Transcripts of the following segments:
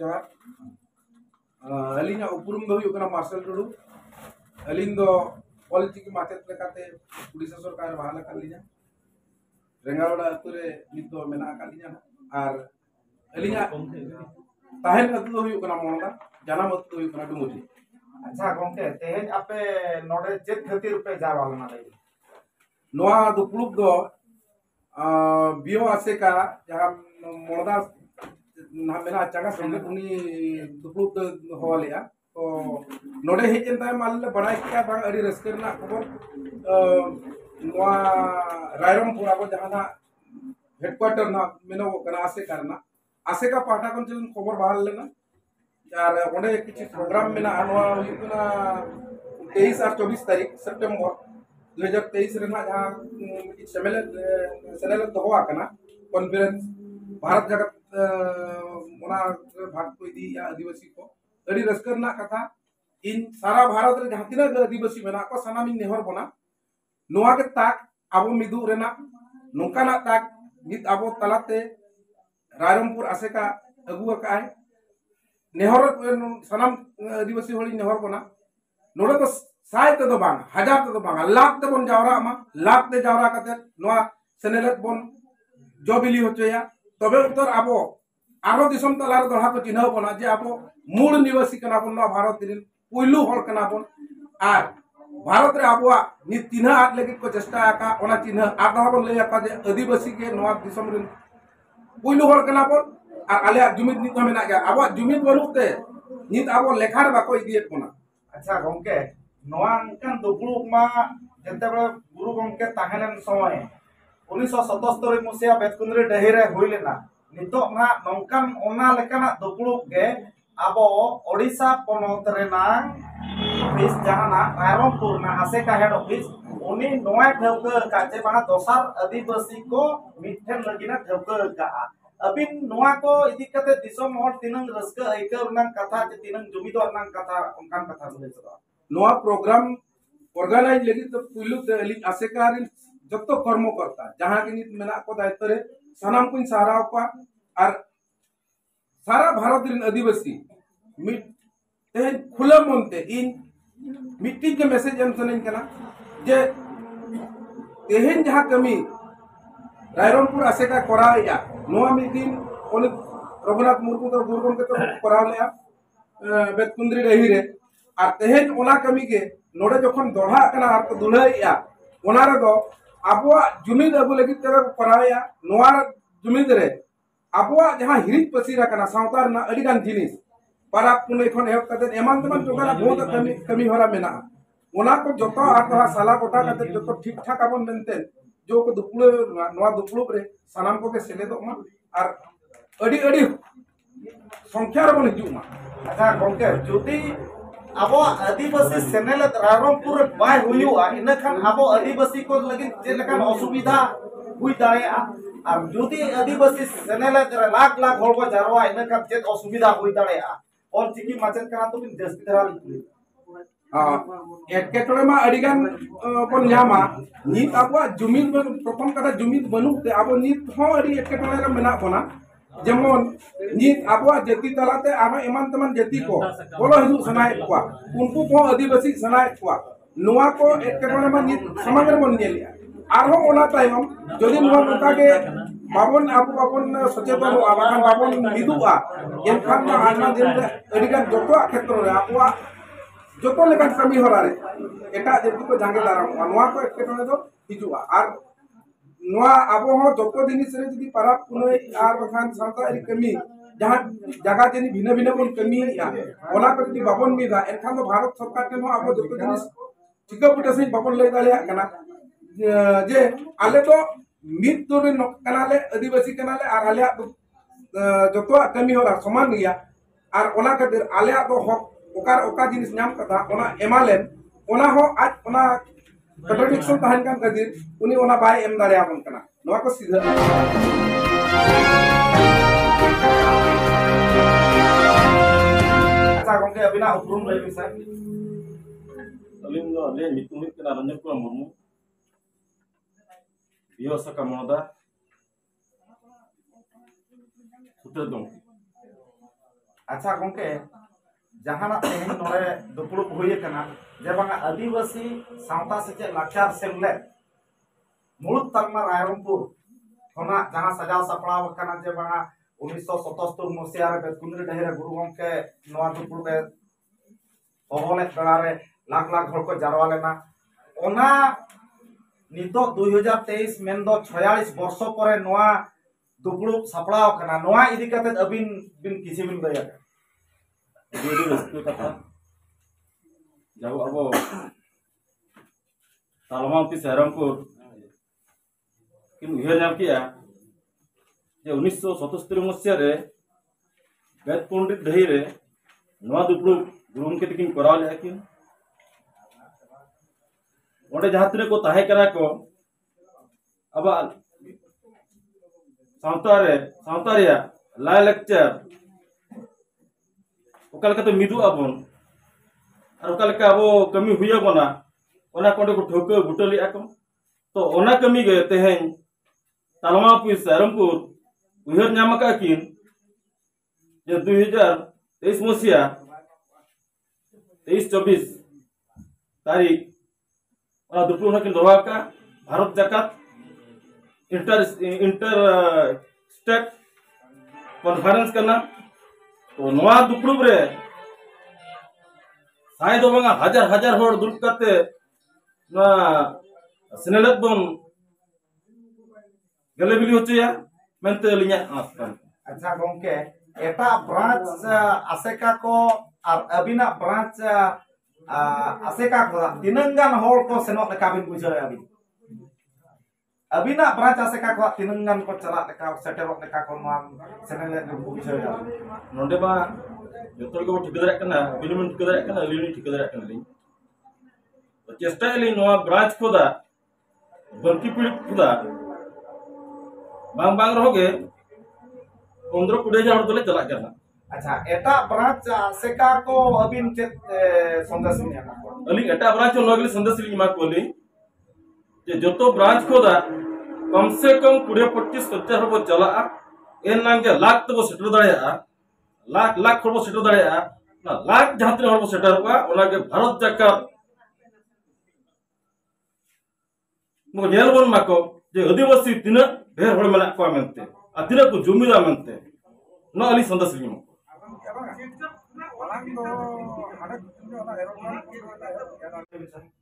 जोहार अलीना उपरुम दो हुई कना मार्शल टुडू अलीन दो पॉलिटिक माचेत लेकाते उड़ीसा सरकार बहाल कालीना रेंगारोड़ा अतुरे नित दो मेना कालीना आर अलीना ताहेन अतु दो हुई कना मोंडा जानम अतु दो हुई कना डुमुरी। अच्छा गोंके तेहेज आपे नोडे चेत खातिर पे जावालना लई नोआ दुपुलुक दो बियो आसेका जहां मोंडा ना मेना चांगा संगे उनी दुपुलुक होवालेया तो नोडे हेजन ताय माल बड़ाई क्या बांग अड़ी रस्कर ना खबर नोआ रायरमपुर आबो जहां ना हेडक्वार्टर ना मेनो कना आसे का पाटा कन चलन खबर बहाल लेना यार ओंडे किछि प्रोग्राम मेना नोआ हुइकुना 23 और 24 तारीख सितंबर 2023 रेना जहां सेनेल दोवा कना कॉन्फ्रेंस भारत जगत ओना भाग को इदी आदिवासी को अड़ी रस्कर ना कथा इन सारा भारत रे जहां तिना आदिवासी मेना को सनामी नेहर बना नोआ के ताक आबो मिदु रेना नोंकाना ताक नित आबो तलाते रायरमपुर आसेका अगु अकाय नेहर सनाम आदिवासी होली नेहर बना नोडे तो साय ते दो बांग हजार ते दो बांग लाख ते बन जावरा मा लाख ते जावरा कते नोआ सेनेलेट बन जॉबिली होचया तबे उत्तर आबो आरो दिसम तलार दोहा को चिन्ह बना जे आबो मूल निवासी कना बन नोआ भारत दिन पुइलु हल कना बन आर भारत रे आबोआ नि चिन्ह आट लगी को चेष्टा आका ओना चिन्ह आदा बन ले आका जे आदिवासी के नोआ दिसम रिन पुइलु हल कना बन आर आले जुमिद नित मेना गया आबो जुमिद बनुते नित आबो लेखार बाको इदियत बना। अच्छा गोंके नोआ अंकन दुपुलुक मा जते बे गुरु गोंके ताहेलन समय 1977 मसिया बेतकुंद्री डहिरे हुइलेना नितो ना नोंकान ओना लेकाना दुपुलुक गे आबो ओडिसा पोनोत रेना ऑफिस जहाना रायरमपुर ना आसेका हेड ऑफिस उनी नोआ ठौका काचे बना दोसार आदिवासी को मिठन लगिना ठौका का अबिन नोआ को इदी कते दिसम हर तिनंग रस्का आइकर नंग कथा जे तिनंग जुमिदो नंग कथा उनकान कथा बोले सदा नोआ प्रोग्राम ऑर्गेनाइज लगी तो पुइलु ते अली आसेका रिन जत्तो कर्म करता जहां के नित मेना को दायित्व रे सनाम कुन सारा को आर सारा भारत रिन आदिवासी मिट ते खुला मनते इन मिट्टी के मैसेज एम सनन कना जे तेहेन जहां कमी रायरमपुर आसेका कराया नोआ मिदिन ओने रघुनाथ मुर्मू तो गुरगम के तो कराव लेया बेतकुंद्री रही रे आर तेहेन ओना कमी के नोडे जखन दोढ़ा कना आर तो दुलहया ओना रे दो आबोआ जुमिद अबु लगी ते कराया नोआ जुमिद रे आबोआ जहां हिरिज पसीरा कना सावतार ना अडिगान जिनिस पारा पुने खन हेब कते एमान तमान टोकरा बहुत कमी होरा मेना ओना को जतो आतहा साला कोटा कते जतो ठीक ठाक आबन मेनते जो को दुपुलो नोआ दुपुलो रे सनाम को के सेले दो मा आर अडी अडी संख्या रे बन हिजु मा। अच्छा गोंके जुदी आबो आदिवासी सेनेल रायरमपुर बाय हुयुआ इनखान आबो आदिवासी को लगिन जे लखान असुविधा हुई दाड़ेया और जुदी आदिवासी सेनेल लाख लाख होर को जारवा इनखान जे असुविधा हुई दाड़ेया और चिकी माचेत कना तो बिन जस्ती धरा लिखली एटकेटोड़े मा अडिगान बन न्यामा नित आबो जुमिद प्रथम कथा जुमिद बनुते आबो नित हो अडी एटकेटोड़े रे मेना बना जेमन नित आबो जाति तलाते आरो एमान तमान जाति को बोलो हिजु सनाय को उनको को आदिवासी सनाय को नोआ को एटकेटोड़े मा नित समग्र बन नेलिया आरो ओना तायम जदि नोआ नका के बाबन आबो बाबन सचेतन आबाखान बाबन मिदुआ एनखान ना आना दिन रे अडिगान जतो क्षेत्र रे आबो जतो लेकान कमी होरा रे एटा जेति को जांगे दाराम नोआ को एटकेटोड़े दो हिजुआ आर नोआ आबो हो जतो जिनिस रे जदि पारा पुनय आर बखान सावता रि कमी जहां जगह जनि भिन्न भिन्न कोन कमी या ओला को जदि बाबन मिदा एनखान तो भारत सरकार टेन हो आबो जतो जिनिस ठिका पुटा से बाबन लय दालिया कना जे आले तो मित तोरे कनाले आदिवासी कनाले आर आले जतो कमी होरा समान गया आर ओला खातिर आले तो हक ओकार ओका जिनिस नाम कथा ओना एमालेन ओना हो आज ओना कॉन्ट्रडिक्शन तहन कान खातिर उनी ओना बाय एम दारे आपन कना नोआ को सीधा। अच्छा गोंके अबिना उपरुम लई सर अलिम दो ले मितुमित कना रंजन कुमार मुर्मू बियो सका मोदा सुत्र दो अच्छा गोंके जहाना तेहन नोड़े दुपुड़ुब हुई कना जे बांगा आदिवासी सावता सेचे लाचार सेमलेद मुलुक तलमा रायरंगपुर होना जहां सजाव सपड़ाव कना जे बांगा 1977 मसिया रे बेतकुंद्री डहेरे गुरु गोंके नोआ दुपुड़ुब होहले बेड़ारे लाख लाख हड़ को जारवा लेना ओना नितो 2023 मेनदो 46 वर्षो परे नोआ दुपुड़ुब सपड़ाव कना नोआ इदी कते अबिन बिन किसी बिन लया jadi restu kata jauh abo talama pi Sairangpur kin uher nyam kiya je 1977 मसीहा रे बेत पंडित दही रे नवा दुपुड़ुब गुरुम के तकिन कराव ले किन ओंडे जहां तिने को ताहे करा को अब सावता रे लाय लेक्चर ओकालका तो मिदु आबन और ओकालका अब कमी हुई बना ओना कोंडे को ठोके गुटली आको तो ओना कमी गे तेहेन तालमा पि Sairangpur उहर नाम का किन जे 2023 मसिया 23-24 तारीख ओना दुपुड़ ना किन दवा का भारत जाकात इंटर स्टेट कॉन्फ्रेंस करना तो नवा दुपुड़ुब रे साय दो बांगा हजार हजार होड़ दुरुब काते ना सेनेलेद बन गलेबिली होचया मेनते लिया आस कान अच्छा गोंके एटा ब्रांच आसेका को और अबिना ब्रांच आसेका को तिनंगान होड़ को सेनोक लेका बिन बुझाय अबिना ब्रांच आसेका को तिनंगान को चला लेका सेटेरोक लेका को मा सेनेलेद बुझाय नोंडे बा जतोल को ठिक दरे कना बिनिमन ठिक दरे कना लिनी ठिक दरे कना लिन तो चेष्टा एली नोआ ब्रांच खोदा बंकी पीड़ खुदा बांग बांग रहोगे 15-20 हजार दोले चला करना अच्छा एटा ब्रांच आसेका को अबिन चेत संदेश निया अली एटा ब्रांच नगली संदेश ली मा कोली जे जतो ब्रांच खोदा कम से कम 20-25 हजार हो चला एन नांगे लाख तो सेटर दड़ेया लाख लाख हो सेटर दड़ेया ना लाख जहां तने हो सेटर हुआ ओना के भारत जाकात मो नेल बन माको जे आदिवासी तिना ढेर होड़ मेना को मेनते आ तिना को जुमिदा मेनते न अली संदेश ली मा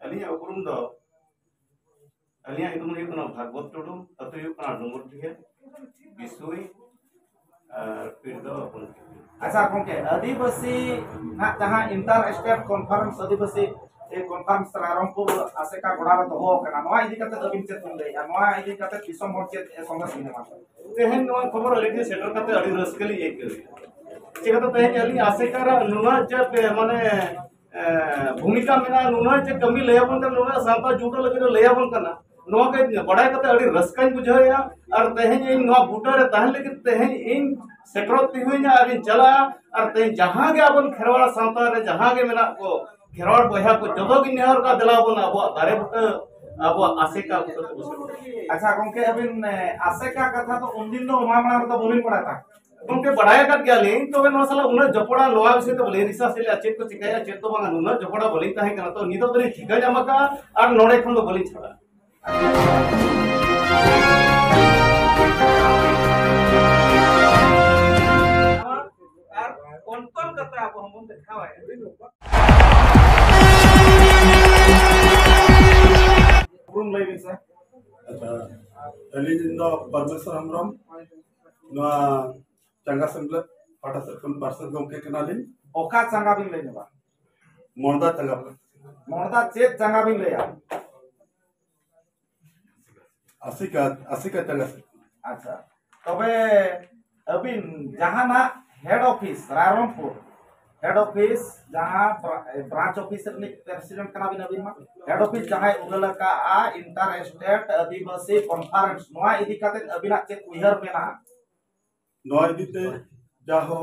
अलिया उपरुम दो अलिया इतुम रे कोना भागवत टुडू अतो यु कोना डुंगर दिगे बिसुई फिर दो अपन अच्छा गोंके आदिवासी ना जहां इंटर स्टेट कॉन्फ्रेंस आदिवासी ए कॉन्फ्रेंस रायरंगपुर आसेका गोड़ा रे दोहो कना नोआ इदी कते अबिन चेत तुम लेया नोआ इदी कते दिसम होड़ चेत ए संदेश निया तेहन नोआ खबर लेके सेटर कते अडी रसकली एक चेका तो तेहन अली आसेका रा नुना जब माने भूमिका मेना नुना जे कमी लेयाबन त नुना सापा जुटो लगे लेयाबन कना नोआ के बड़ाय कते अडी रसकाई बुझाया और तेहन इन नोआ बुटा रे ताहन लेके तेहन इन सेटरो तिहुइना और इन चला और तेहन जहां के अपन खेरवाड़ा सावता रे जहां के मेना को खेरवाड़ बया को जदो की नेहर का दिलाबन अब दारे बुटा अब आसेका बुटा अच्छा गोंके अबिन आसेका कथा तो उन दिन तो मामला तो बोलिन पड़ा था उनके बढ़ाया कर गया लें तो वे नौसला उन्हें जपड़ा लोहा विषय तो बोले रिसा से चेक को चिकाया चेक तो बांगा नुना जपड़ा बोले ताहे कना तो नितो तरी ठिका जमका और नोड़े खन तो बोली छड़ा और कौन कथा आप हम दिखावा है रूम लाइन से अच्छा अलिन दो परमेश्वर हमरम नोआ चंगा संगलत पाटा सरकम पार्सल गोंके कनालिन ओका चंगा बिन लेने बा मोरदा चंगा मोरदा चेत चंगा बिन लेया आसिका चंगा अच्छा तबे अबिन जहां ना head office Rairangpur head office जहां ब्रांच ऑफिस रे प्रेसिडेंट कना बिन अबिन मा हेड ऑफिस जहां उगलका आ इंटर स्टेट आदिवासी कॉन्फ्रेंस नोआ इदी काते अबिना चेत उहर मेना नोआ इदीते जाहो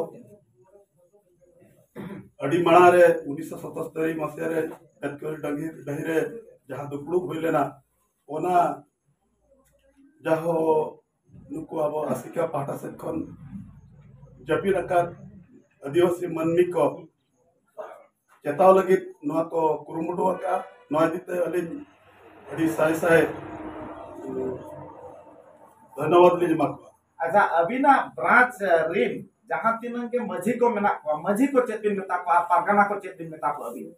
अडी माणा रे 1977 मसिया रे एतकोल डही रे जहां दुपुड़ुब होई लेना ओना जाहो नुको अब आसिका पाटा से खन जपी रका आदिवासी मानमी को चेताव लगी नवा को कुरुमुटु का नवा दिते अलिन अड़ी साय साय धन्यवाद ली जमा को अच्छा अबिना ब्रांच रिन जहां तीन के मझी को मेना को मझी को चेत दिन मेता को पारगना को चेत दिन मेता को अबि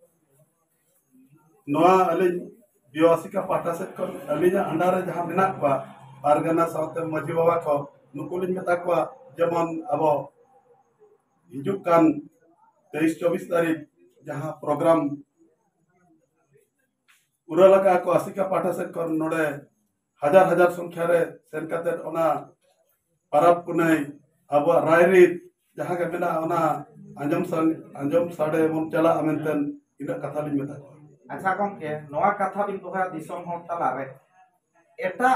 नवा अलिन बिवासी का पाटा से को अलिन अंडारे जहां मेना को पारगना साथे मझी बाबा को नुकुलिन मेता को जेमन अब हिजुक कान 23-24 तारीख जहां प्रोग्राम उरालका को आसिका पाटा से को नोडे हजार संख्या रे सेन काते ओना परब पुनई अब रायरीत जहां के मेना ओना अंजम साडे मन चला अमेंतन इन कथा लिन मेता अच्छा गमके नवा कथा बिन दोहा दिसम हों तला रे एटा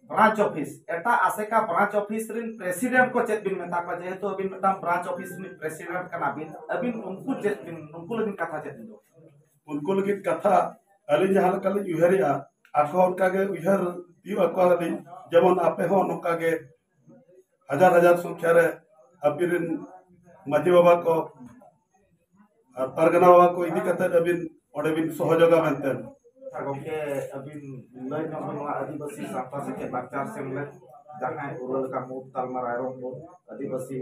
ब्रांच ऑफिस एटा आसेका ब्रांच ऑफिस रिन प्रेसिडेंट को चेत बिन मेता को जेहेतु अबिन मेता ब्रांच ऑफिस रिन प्रेसिडेंट कना बिन अबिन उनको चेत बिन उनको लगिन कथा चेत दो उनको लगिन कथा अलिन जहां लका उहरिया आखो उनका के उहर दियो अको अलिन जेमन आपे हो नका के हजार संख्या रे अबिन माजी बाबा को परगना बाबा को इदी कते अबिन ओडे बिन सहयोगा मेंतन गमके अबिन लय नंबर आदिवासी साता से के बाचार से मिले जहां उरल का मुख तालमा रायरंगपुर आदिवासी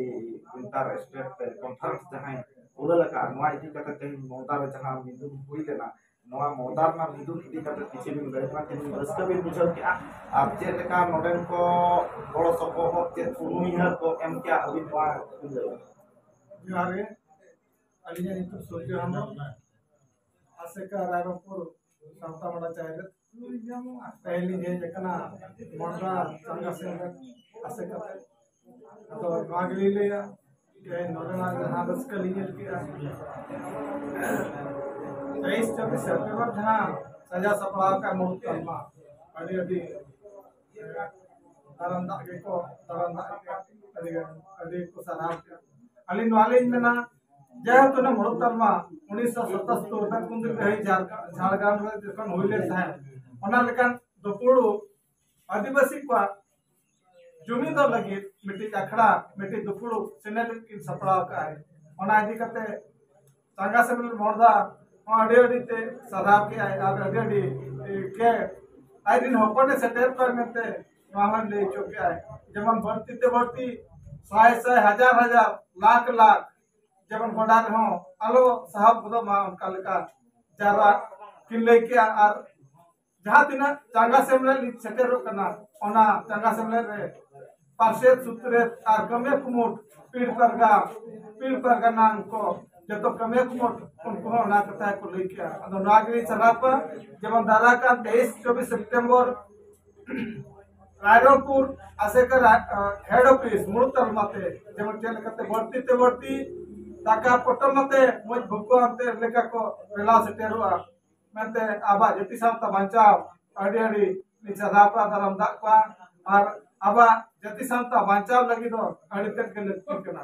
इंटर स्टेट कॉन्फ्रेंस जहां उरल का नवा इदी कते ते मोदार जहां मिदुन हुई लेना नवा मोदार ना मिदुन इदी कते किछि बिन गयमा के रस्ता बिन बुझल के आप जे का नोडेन को बड़ो सको हो जे उनुइहर को एम क्या अबिन वा जोहारे अलिया नितु सोजो हम आसेका रायरंगपुर सावता बड़ा चाहे पहली जे जकना मोडरा संगा से आसेका तो मागली लिया के नोडना जहां रस्का लिए के 23-24 सितंबर जहां सजा सपड़ा का मूर्ति अल्मा अड़ी अड़ी तरंदा के को तरंदा के अड़ी को सराव के अली नॉलेज में ना जेहेतु ना मुड़तलमा 1977 तक कुंदिल रही झारग्राम रे जखन होइले था ओना लेकन दोपुड़ू आदिवासी को जुमी दो लगी मिट्टी अखड़ा मिट्टी दोपुड़ू सेनेल की सपड़ा का है ओना इदी कते संगा से मिल मोरदा अडी ते सराव के आए अडी के आई दिन होपने सेटेप कर मेते मामन ले चुके आए जमन भर्ती ते भर्ती 100 हजार लाख जबन गोडा रे हो आलो साहब बदो मा उनका लेका जारा किन लेके आर जहां तिना चांगा सेमले सेटेरो कना ओना चांगा सेमले रे पार्षद सूत्रे आर कमे कुमुट पीड़ पर नाम को जतो कमे कुमुट उनको ना कथा को लेके अदो नागरी सरापा जबन दारा का 23-24 सितंबर रायरंगपुर आसेकर हेड ऑफिस मुड़तल माते जबन चल कते बढ़ती ताका पटल मते मोज भुको अंते लेका को रेला से टेरुआ मेंते आबा जति सामता बांचाव अडी निचा रापा दरम दाक्वा और आबा जति सामता बांचाव लगी दो अडी तक के लेकिन